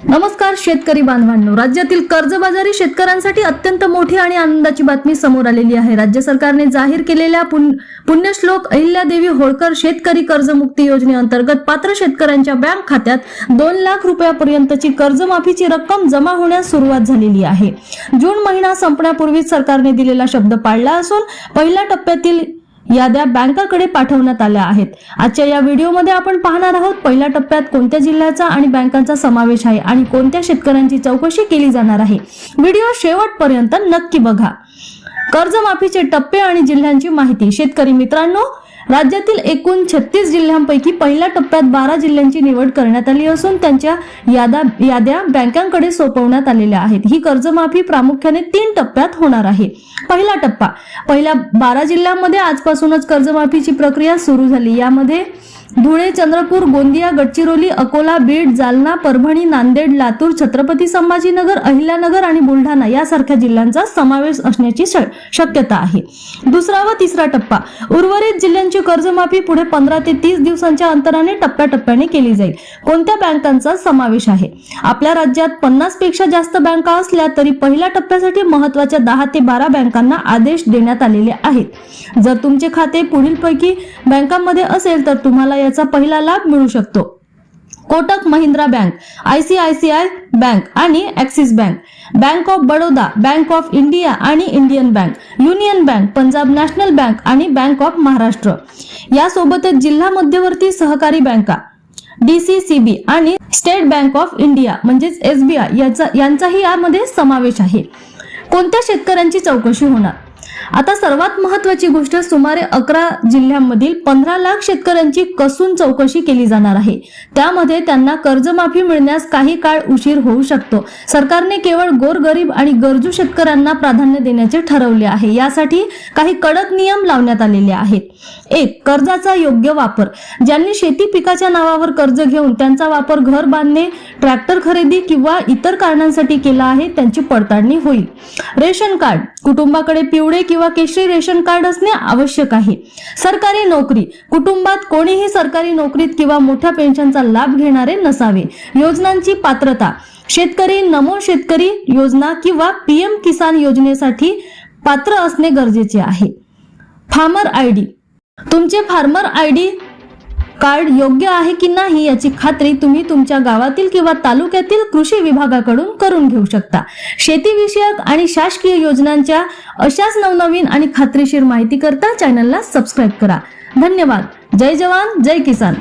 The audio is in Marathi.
नमस्कार शेतकरी बांधवांनो, राज्यातील कर्जबाजारी शेतकऱ्यांसाठी अत्यंत मोठी आणि आनंदाची बातमी समोर आलेली आहे। राज्य सरकारने जाहीर केलेल्या पुण्यश्लोक अहिल्यादेवी होळकर शेतकरी कर्जमुक्ती योजनेअंतर्गत पात्र शेतकऱ्यांच्या बँक खात्यात 2 लाख रुपयापर्यंतची कर्जमाफीची रक्कम जमा होण्यास सुरुवात झालेली आहे। जून महिना संपण्यापूर्वीच सरकारने दिलेला शब्द पाळला असून पहिल्या टप्प्यातील याद्या बँकांकडे पाठवण्यात आल्या आहेत। आजच्या या व्हिडिओमध्ये आपण पाहणार आहोत पहिल्या टप्प्यात कोणत्या जिल्ह्याचा आणि बँकांचा समावेश आहे आणि कोणत्या शेतकऱ्यांची चौकशी केली जाणार आहे। व्हिडिओ शेवटपर्यंत नक्की बघा। कर्जमाफीचे टप्पे आणि जिल्ह्यांची माहिती। शेतकरी मित्रांनो, राज्यातील एकूण 36 जिल्ह्यांपैकी पहिल्या टप्प्यात 12 जिल्ह्यांची निवड करण्यात आली असून त्यांच्या याद्या बँकांकडे सोपवण्यात आलेल्या आहेत। ही कर्जमाफी प्रामुख्याने 3 टप्प्यात होणार आहे। पहिला टप्पा, पहिल्या 12 जिल्ह्यांमध्ये आजपासूनच कर्जमाफीची प्रक्रिया सुरू झाली। यामध्ये धुळे, चंद्रपूर, गोंदिया, गडचिरोली, अकोला, बीड, जालना, परभणी, नांदेड, लातूर, छत्रपती संभाजीनगर, अहिल्यानगर आणि बुलढाणा यासारख्या जिल्ह्यांचा समावेश असण्याची शक्यता आहे। दुसरा व तिसरा टप्पा, उर्वरित जिल्ह्यांची कर्जमाफी पुढे 15 ते 30 दिवसांच्या अंतराने टप्प्याटप्प्याने केली जाईल। कोणत्या बँकांचा समावेश आहे? आपल्या राज्यात 50 पेक्षा जास्त बँका असल्या तरी पहिल्या टप्प्यासाठी महत्त्वाच्या 10 ते 12 बँकांना आदेश देण्यात आलेले आहेत। जर तुमचे खाते पुढीलपैकी बँकांमध्ये असेल तर तुम्हाला याचा पहिला लाभ मिळू शकतो। Kotak Mahindra bank, ICICI bank आणि Axis bank, bank of Baroda, bank of India आणि Indian bank, union bank, Punjab national bank आणि बँक ऑफ महाराष्ट्र। यासोबतच जिल्हा मध्यवर्ती सहकारी बँका, DCCB आणि स्टेट बँक ऑफ इंडिया म्हणजेच SBI यांचाही यामध्ये समावेश आहे। कोणत्या शेतकऱ्यांची चौकशी होणार? आता सर्वात महत्त्वाची गोष्ट, सुमारे 11 जिल्ह्यांमधील 15 लाख शेतकऱ्यांची कसून चौकशी केली जाणार आहे। त्यामध्ये त्यांना कर्जमाफी मिळण्यास काही काळ उशीर होऊ शकतो। सरकारने केवळ गोरगरीब आणि गरजू शेतकऱ्यांना प्राधान्य देण्याचे ठरवले आहे। यासाठी काही कडक नियम लावण्यात आलेले आहेत। 1. कर्जाचा योग्य वापर। ज्यांनी शेती पिकाच्या नावावर कर्ज घेऊन त्यांचा वापर घर बांधणे, ट्रॅक्टर खरेदी किंवा इतर कारणांसाठी केला आहे त्यांची पडताळणी होईल। रेशन कार्ड, कुटुंबाकडे पिवळे किंवा केशरी रेशन कार्ड असणे आवश्यक आहे। सरकारी नोकरी, कुटुंबात कोणीही सरकारी नोकरीत किंवा मोठ्या पेन्शनचा लाभ घेणारे नसावे। योजनांची पात्रता, शेतकरी नमो शेतकरी योजना किंवा PM किसान योजनेसाठी पात्र असणे गरजेचे आहे। फार्मर ID, तुमचे फार्मर ID कार्ड योग्य आहे की नाही याची खात्री तुम्ही तुमच्या गावातील किंवा तालुक्यातील कृषी विभागाकडून करून घेऊ शकता। शेतीविषयक आणि शासकीय योजनांच्या अशाच नवनवीन आणि खात्रीशीर माहिती करता चॅनलला सबस्क्राईब करा। धन्यवाद। जय जवान, जय किसान।